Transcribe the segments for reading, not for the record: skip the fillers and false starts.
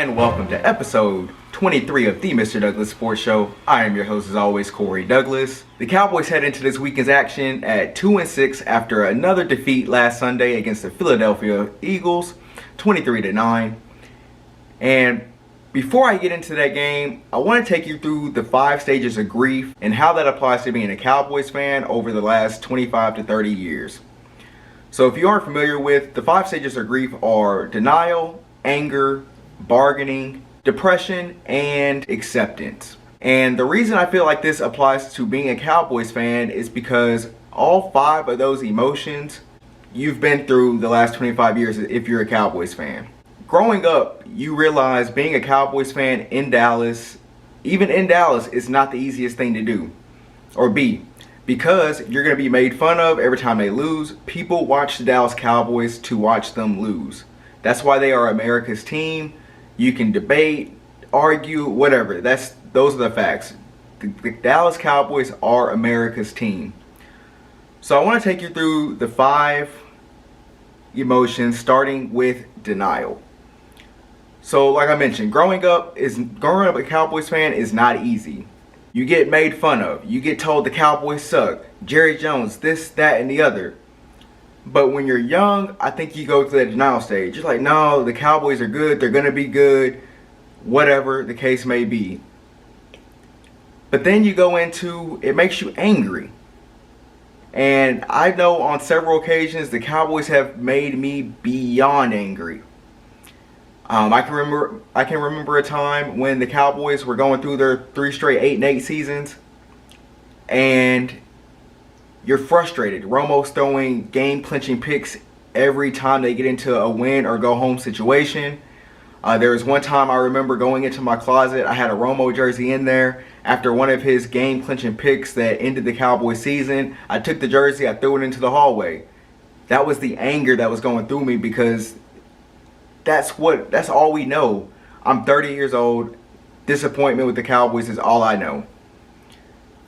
and welcome to episode 23 of the Mr. Douglas Sports Show. I am your host as always, Corey Douglas. The Cowboys head into this weekend's action at 2-6 after another defeat last Sunday against the Philadelphia Eagles, 23-9. And before I get into that game, I want to take you through the 5 stages of grief and how that applies to being a Cowboys fan over the last 25 to 30 years. So if you aren't familiar with, the 5 stages of grief are denial, anger, bargaining, depression, and acceptance. And the reason I feel like this applies to being a Cowboys fan is because all 5 of those emotions you've been through the last 25 years if you're a Cowboys fan. Growing up, you realize being a Cowboys fan in Dallas, even in Dallas, is not the easiest thing to do or be, because you're going to be made fun of every time they lose. People watch the Dallas Cowboys to watch them lose. That's why they are America's team. You can debate, argue, whatever. Those are the facts. The Dallas Cowboys are America's team. So I want to take you through the 5 emotions, starting with denial. So like I mentioned, growing up a Cowboys fan is not easy. You get made fun of. You get told the Cowboys suck. Jerry Jones, this, that, and the other. But when you're young, I think you go through that denial stage. You're like, no, the Cowboys are good. They're going to be good. Whatever the case may be. But then you go into, it makes you angry. And I know on several occasions the Cowboys have made me beyond angry. I can remember a time when the Cowboys were going through their 3 straight 8-8 seasons, and you're frustrated. Romo's throwing game-clinching picks every time they get into a win or go home situation. There was one time I remember going into my closet. I had a Romo jersey in there after one of his game-clinching picks that ended the Cowboys season. I took the jersey, I threw it into the hallway. That was the anger that was going through me, because that's all we know. I'm 30 years old. Disappointment with the Cowboys is all I know.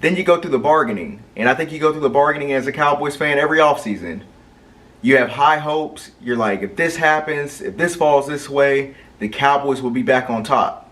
Then you go through the bargaining. And I think you go through the bargaining as a Cowboys fan every offseason. You have high hopes. You're like, if this happens, if this falls this way, the Cowboys will be back on top.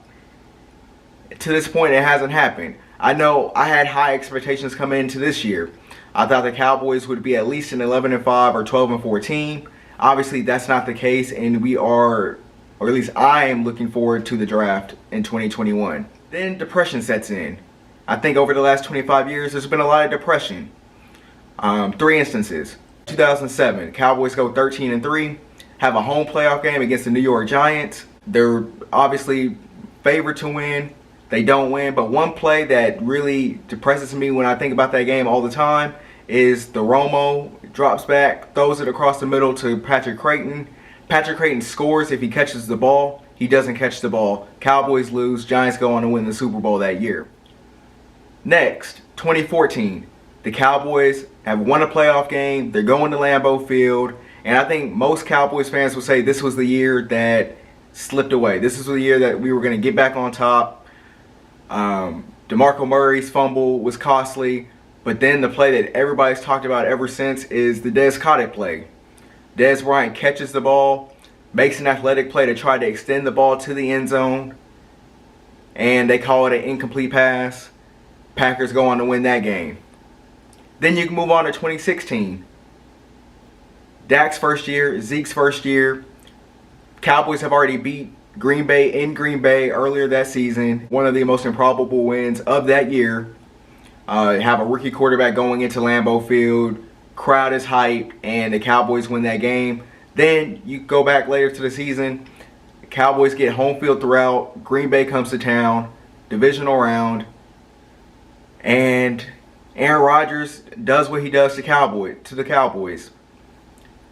To this point, it hasn't happened. I know I had high expectations coming into this year. I thought the Cowboys would be at least an 11-5 or 12-14. Obviously, that's not the case, and we are, or at least I am, looking forward to the draft in 2021. Then depression sets in. I think over the last 25 years, there's been a lot of depression. 3 instances. 2007, Cowboys go 13-3, have a home playoff game against the New York Giants. They're obviously favored to win. They don't win, but one play that really depresses me when I think about that game all the time is the Romo drops back, throws it across the middle to Patrick Creighton. Patrick Creighton scores if he catches the ball. He doesn't catch the ball. Cowboys lose. Giants go on to win the Super Bowl that year. Next, 2014. The Cowboys have won a playoff game. They're going to Lambeau Field. And I think most Cowboys fans will say this was the year that slipped away. This is the year that we were going to get back on top. DeMarco Murray's fumble was costly. But then the play that everybody's talked about ever since is the Dez Kotek play. Dez Bryant catches the ball, makes an athletic play to try to extend the ball to the end zone, and they call it an incomplete pass. Packers go on to win that game. Then you can move on to 2016. Dak's first year, Zeke's first year. Cowboys have already beat Green Bay in Green Bay earlier that season. One of the most improbable wins of that year. Have a rookie quarterback going into Lambeau Field, crowd is hyped, and the Cowboys win that game. Then you go back later to the season, the Cowboys get home field throughout, Green Bay comes to town, divisional round, and Aaron Rodgers does what he does to the Cowboys.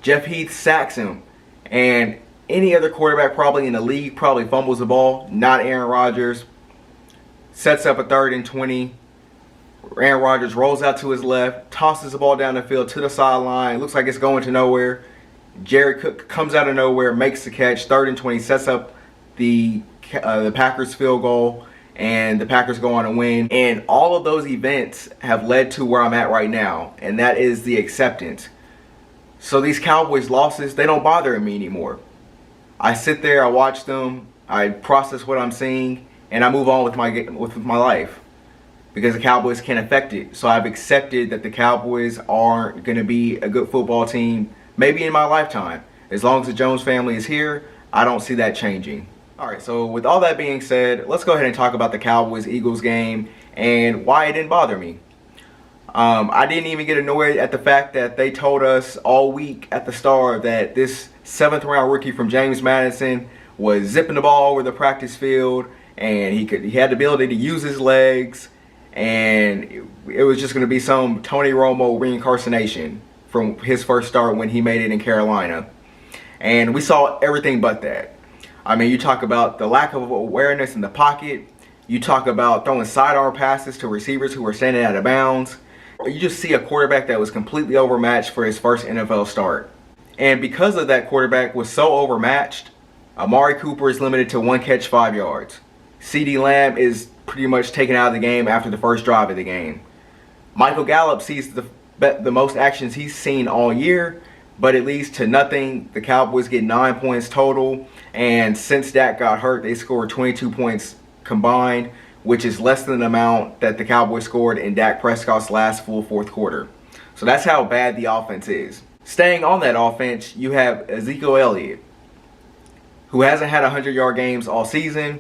Jeff Heath sacks him, and any other quarterback probably in the league probably fumbles the ball, not Aaron Rodgers. Sets up a 3rd and 20. Aaron Rodgers rolls out to his left, tosses the ball down the field to the sideline. Looks like it's going to nowhere. Jared Cook comes out of nowhere, makes the catch. 3rd and 20, sets up the Packers field goal, and the Packers go on to win. And all of those events have led to where I'm at right now, and that is the acceptance. So these Cowboys losses, they don't bother me anymore. I sit there, I watch them, I process what I'm seeing, and I move on with my life, because the Cowboys can't affect it. So I've accepted that the Cowboys aren't going to be a good football team, maybe in my lifetime. As long as the Jones family is here, I don't see that changing. All right, so with all that being said, let's go ahead and talk about the Cowboys-Eagles game and why it didn't bother me. I didn't even get annoyed at the fact that they told us all week at the start that this 7th round rookie from James Madison was zipping the ball over the practice field, and he had the ability to use his legs, and it was just going to be some Tony Romo reincarnation from his first start when he made it in Carolina. And we saw everything but that. I mean, you talk about the lack of awareness in the pocket. You talk about throwing sidearm passes to receivers who were standing out of bounds. You just see a quarterback that was completely overmatched for his first NFL start. And because of that quarterback was so overmatched, Amari Cooper is limited to 1 catch, 5 yards. CeeDee Lamb is pretty much taken out of the game after the first drive of the game. Michael Gallup sees the most actions he's seen all year, but it leads to nothing. The Cowboys get 9 points total, and since Dak got hurt, they scored 22 points combined, which is less than the amount that the Cowboys scored in Dak Prescott's last full fourth quarter. So that's how bad the offense is. Staying on that offense, you have Ezekiel Elliott, who hasn't had 100-yard games all season.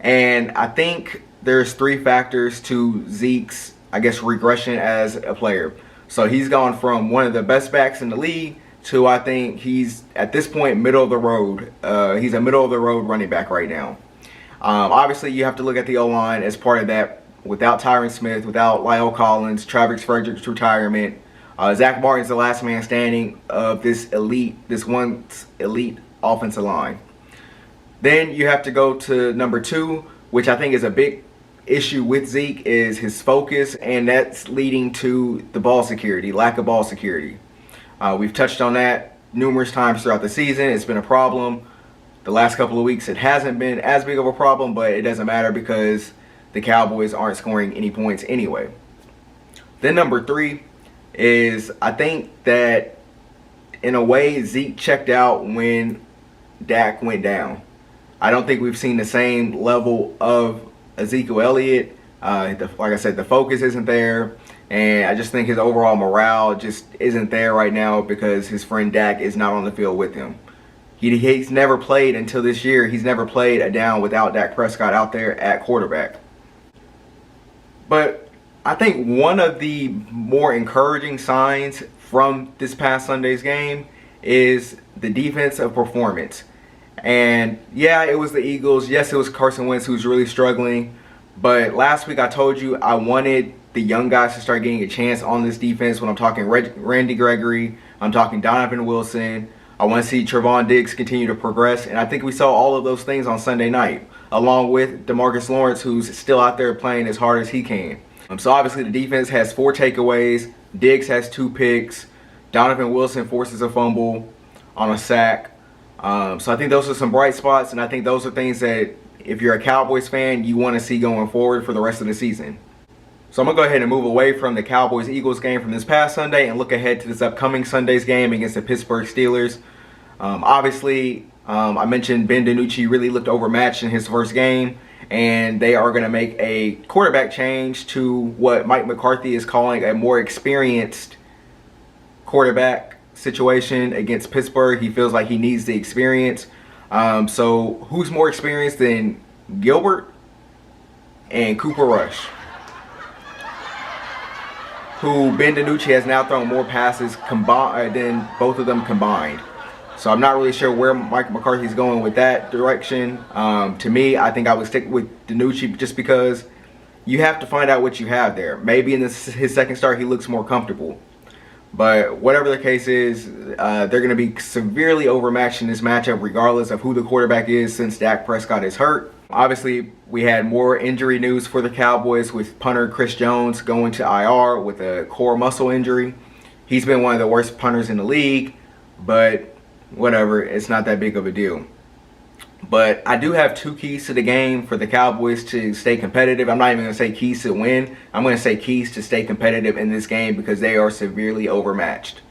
And I think there's 3 factors to Zeke's, regression as a player. So he's gone from one of the best backs in the league to, I think he's, at this point, middle of the road. He's a middle of the road running back right now. Obviously, you have to look at the O-line as part of that. Without Tyron Smith, without Lyle Collins, Travis Frederick's retirement, Zach Martin's the last man standing of this once elite offensive line. Then you have to go to number 2, which I think is a big issue with Zeke, is his focus, and that's leading to the ball security, lack of ball security. We've touched on that numerous times throughout the season. It's been a problem. The last couple of weeks, it hasn't been as big of a problem, but it doesn't matter because the Cowboys aren't scoring any points anyway. Then number 3 is, I think that in a way Zeke checked out when Dak went down. I don't think we've seen the same level of Ezekiel Elliott. Like I said, the focus isn't there, and I just think his overall morale just isn't there right now because his friend Dak is not on the field with him. He's never played until this year. He's never played a down without Dak Prescott out there at quarterback. But I think one of the more encouraging signs from this past Sunday's game is the defensive performance. And yeah, it was the Eagles. Yes, it was Carson Wentz who's really struggling. But last week I told you I wanted the young guys to start getting a chance on this defense. When I'm talking Randy Gregory, I'm talking Donovan Wilson. I want to see Trevon Diggs continue to progress, and I think we saw all of those things on Sunday night, along with DeMarcus Lawrence, who's still out there playing as hard as he can. So obviously the defense has 4 takeaways, Diggs has 2 picks, Donovan Wilson forces a fumble on a sack. So I think those are some bright spots, and I think those are things that if you're a Cowboys fan, you want to see going forward for the rest of the season. So I'm going to go ahead and move away from the Cowboys-Eagles game from this past Sunday and look ahead to this upcoming Sunday's game against the Pittsburgh Steelers. Obviously, I mentioned Ben DiNucci really looked overmatched in his first game, and they are going to make a quarterback change to what Mike McCarthy is calling a more experienced quarterback situation against Pittsburgh. He feels like he needs the experience. So who's more experienced than Gilbert and Cooper Rush, who Ben DiNucci has now thrown more passes than both of them combined. So I'm not really sure where Mike McCarthy's going with that direction. To me, I think I would stick with DiNucci just because you have to find out what you have there. Maybe in his second start he looks more comfortable. But whatever the case is, they're going to be severely overmatched in this matchup regardless of who the quarterback is since Dak Prescott is hurt. Obviously, we had more injury news for the Cowboys with punter Chris Jones going to IR with a core muscle injury. He's been one of the worst punters in the league, but whatever, it's not that big of a deal. But I do have 2 keys to the game for the Cowboys to stay competitive. I'm not even going to say keys to win. I'm going to say keys to stay competitive in this game because they are severely overmatched.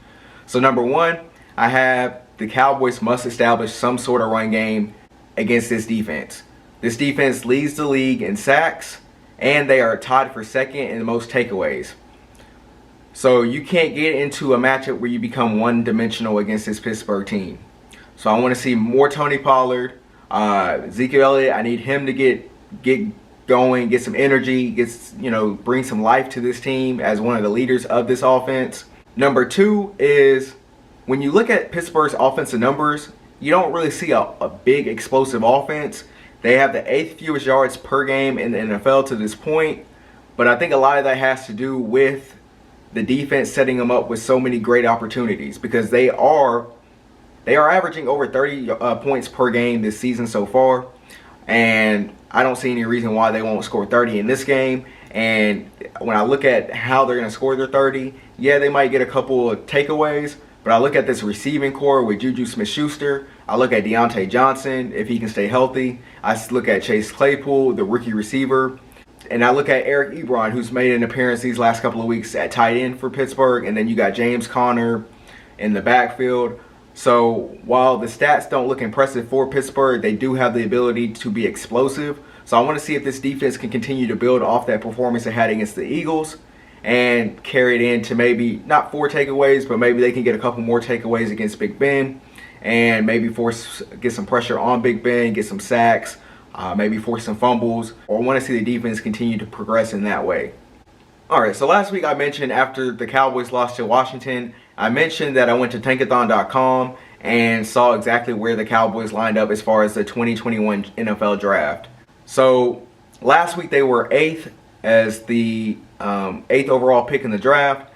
So number 1, I have the Cowboys must establish some sort of run game against this defense. This defense leads the league in sacks, and they are tied for second in the most takeaways. So you can't get into a matchup where you become one-dimensional against this Pittsburgh team. So I want to see more Tony Pollard. Ezekiel Elliott, I need him to get going, get some energy, bring some life to this team as one of the leaders of this offense. Number 2 is, when you look at Pittsburgh's offensive numbers, you don't really see a big explosive offense. They have the 8th fewest yards per game in the NFL to this point, but I think a lot of that has to do with the defense setting them up with so many great opportunities, because they are averaging over 30 points per game this season so far, and I don't see any reason why they won't score 30 in this game. And when I look at how they're going to score their 30, yeah, they might get a couple of takeaways, but I look at this receiving core with Juju Smith-Schuster. I look at Deontay Johnson, if he can stay healthy. I look at Chase Claypool, the rookie receiver. And I look at Eric Ebron, who's made an appearance these last couple of weeks at tight end for Pittsburgh. And then you got James Conner in the backfield. So while the stats don't look impressive for Pittsburgh, they do have the ability to be explosive. So I want to see if this defense can continue to build off that performance they had against the Eagles and carry it into maybe not 4 takeaways, but maybe they can get a couple more takeaways against Big Ben and maybe get some pressure on Big Ben, get some sacks, maybe force some fumbles, or want to see the defense continue to progress in that way. All right, so last week I mentioned after the Cowboys lost to Washington, I mentioned that I went to Tankathon.com and saw exactly where the Cowboys lined up as far as the 2021 NFL Draft. So last week they were 8th as the 8th overall pick in the draft.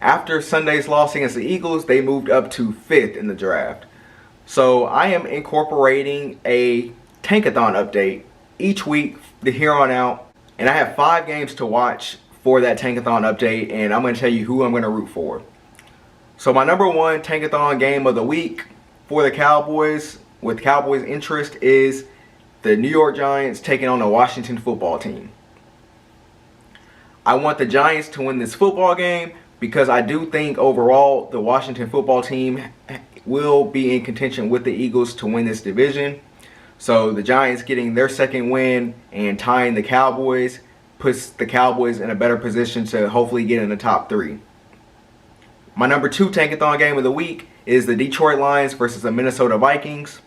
After Sunday's loss against the Eagles, they moved up to 5th in the draft. So I am incorporating a Tankathon update each week to here on out. And I have 5 games to watch for that Tankathon update, and I'm going to tell you who I'm going to root for. So my number 1 Tankathon game of the week for the Cowboys, with Cowboys interest, is the New York Giants taking on the Washington football team. I want the Giants to win this football game because I do think overall the Washington football team will be in contention with the Eagles to win this division. So the Giants getting their 2nd win and tying the Cowboys puts the Cowboys in a better position to hopefully get in the top 3. My number 2 Tankathon game of the week is the Detroit Lions versus the Minnesota Vikings.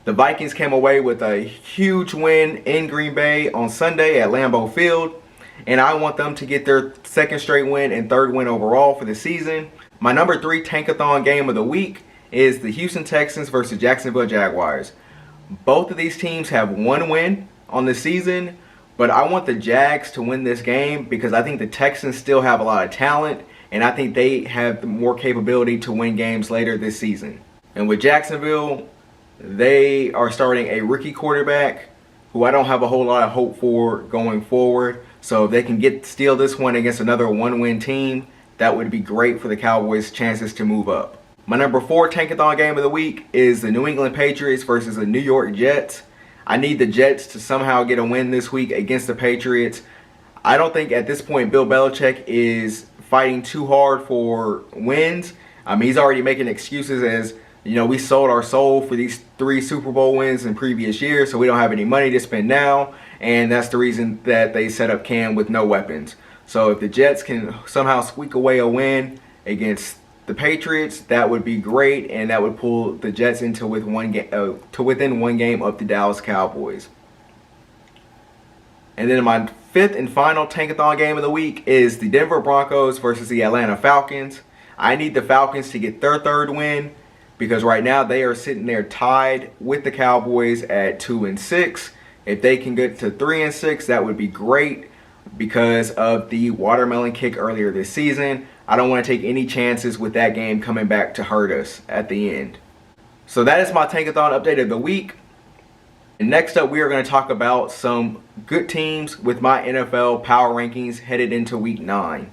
The Vikings came away with a huge win in Green Bay on Sunday at Lambeau Field, and I want them to get their 2nd straight win and 3rd win overall for the season. My number 3 Tankathon game of the week is the Houston Texans versus Jacksonville Jaguars. Both of these teams have 1 win on the season, but I want the Jags to win this game because I think the Texans still have a lot of talent, and I think they have more capability to win games later this season. And with Jacksonville, they are starting a rookie quarterback who I don't have a whole lot of hope for going forward. So if they can steal this one against another 1-win team, that would be great for the Cowboys' chances to move up. My number 4 Tankathon game of the week is the New England Patriots versus the New York Jets. I need the Jets to somehow get a win this week against the Patriots. I don't think at this point Bill Belichick is fighting too hard for wins. He's already making excuses as, we sold our soul for these 3 Super Bowl wins in previous years, so we don't have any money to spend now. And that's the reason that they set up Cam with no weapons. So if the Jets can somehow squeak away a win against the Patriots, that would be great, and that would pull the Jets into within 1 game of the Dallas Cowboys. And then my 5th and final Tankathon game of the week is the Denver Broncos versus the Atlanta Falcons. I need the Falcons to get their 3rd win because right now they are sitting there tied with the Cowboys at 2-6. If they can get to 3-6, that would be great because of the watermelon kick earlier this season. I don't want to take any chances with that game coming back to hurt us at the end. So that is my Tankathon update of the week. And next up, we are going to talk about some good teams with my NFL power rankings headed into week 9.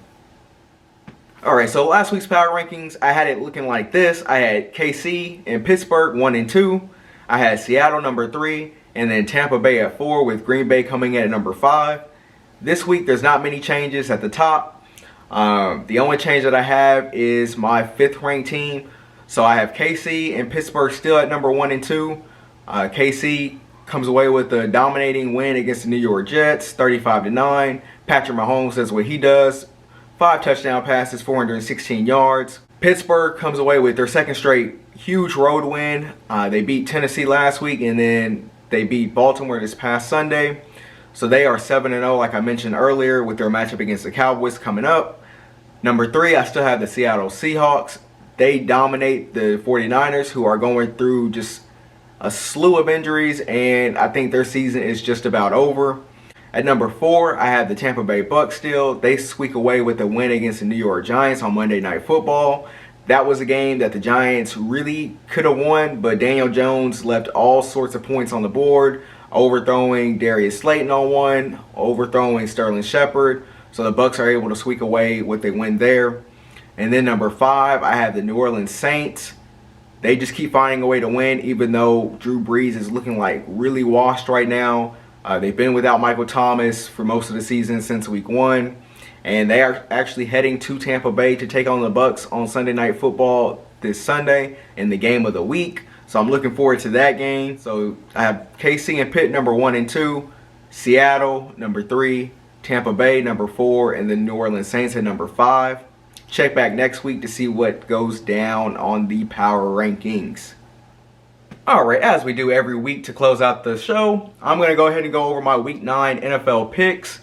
Alright, so last week's power rankings, I had it looking like this. I had KC and Pittsburgh 1 and 2. I had Seattle number 3. And then Tampa Bay at 4 with Green Bay coming in at number 5. This week, there's not many changes at the top. The only change that I have is my 5th ranked team. So I have KC and Pittsburgh still at number 1 and 2. KC comes away with a dominating win against the New York Jets, 35-9. Patrick Mahomes does what he does. 5 touchdown passes, 416 yards. Pittsburgh comes away with their second straight huge road win. They beat Tennessee last week, and then they beat Baltimore this past Sunday. So they are 7-0, like I mentioned earlier, with their matchup against the Cowboys coming up. Number 3, I still have the Seattle Seahawks. They dominate the 49ers, who are going through just a slew of injuries, and I think their season is just about over. At number 4, I have the Tampa Bay Bucks still. They squeak away with a win against the New York Giants on Monday Night Football. That was a game that the Giants really could have won, but Daniel Jones left all sorts of points on the board, overthrowing Darius Slayton on one, overthrowing Sterling Shepard. So the Bucks are able to squeak away with a win there. And then number 5, I have the New Orleans Saints. They just keep finding a way to win, even though Drew Brees is looking like really washed right now. They've been without Michael Thomas for most of the season since week 1. And they are actually heading to Tampa Bay to take on the Bucks on Sunday Night Football this Sunday in the game of the week. So I'm looking forward to that game. So I have KC and Pitt number 1 and 2, Seattle number 3, Tampa Bay number 4, and the New Orleans Saints at number 5. Check back next week to see what goes down on the power rankings. Alright, as we do every week to close out the show, I'm going to go ahead and go over my Week 9 NFL picks.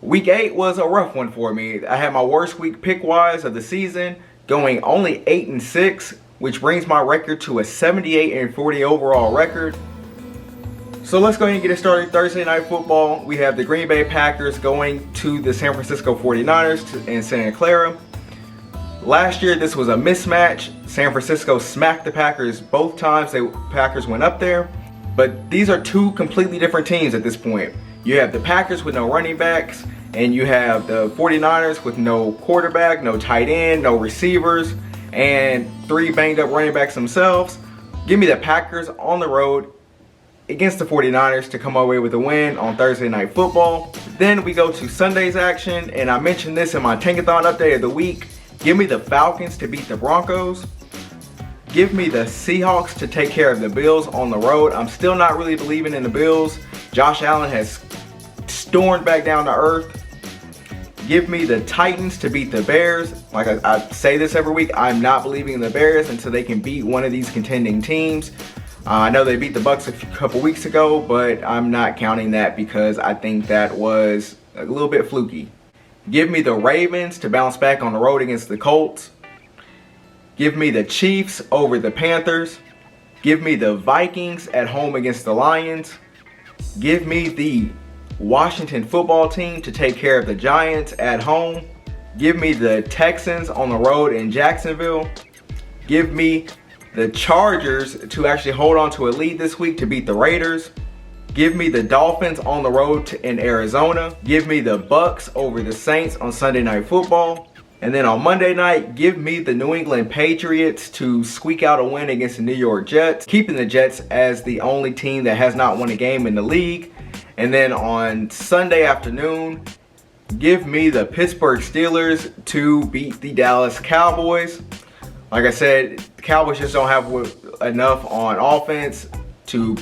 Week 8 was a rough one for me. I had my worst week pick-wise of the season, going only 8-6, which brings my record to a 78-40 overall record. So let's go ahead and get it started. Thursday Night Football, we have the Green Bay Packers going to the San Francisco 49ers in Santa Clara. Last year, this was a mismatch. San Francisco smacked the Packers both times the Packers went up there. But these are two completely different teams at this point. You have the Packers with no running backs, and you have the 49ers with no quarterback, no tight end, no receivers, and 3 banged up running backs themselves. Give me the Packers on the road against the 49ers to come away with a win on Thursday Night Football. Then we go to Sunday's action, and I mentioned this in my Tankathon update of the week. Give me the Falcons to beat the Broncos. Give me the Seahawks to take care of the Bills on the road. I'm still not really believing in the Bills. Josh Allen has stormed back down to earth. Give me the Titans to beat the Bears. Like I say this every week, I'm not believing in the Bears until they can beat one of these contending teams. I know they beat the Bucks a couple weeks ago, but I'm not counting that because I think that was a little bit fluky. Give me the Ravens to bounce back on the road against the Colts. Give me the Chiefs over the Panthers. Give me the Vikings at home against the Lions. Give me the Washington football team to take care of the Giants at home. Give me the Texans on the road in Jacksonville. Give me the Chargers to actually hold on to a lead this week to beat the Raiders. Give me the Dolphins on the road in Arizona. Give me the Bucks over the Saints on Sunday Night Football. And then on Monday night, give me the New England Patriots to squeak out a win against the New York Jets, keeping the Jets as the only team that has not won a game in the league. And then on Sunday afternoon, give me the Pittsburgh Steelers to beat the Dallas Cowboys. Like I said, the Cowboys just don't have enough on offense to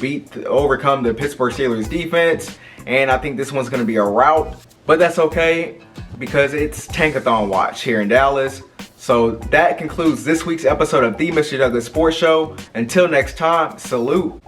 overcome the Pittsburgh Steelers defense. And I think this one's going to be a rout. But that's okay because it's Tankathon watch here in Dallas. So that concludes this week's episode of The Mr. Douglass Sports Show. Until next time, salute.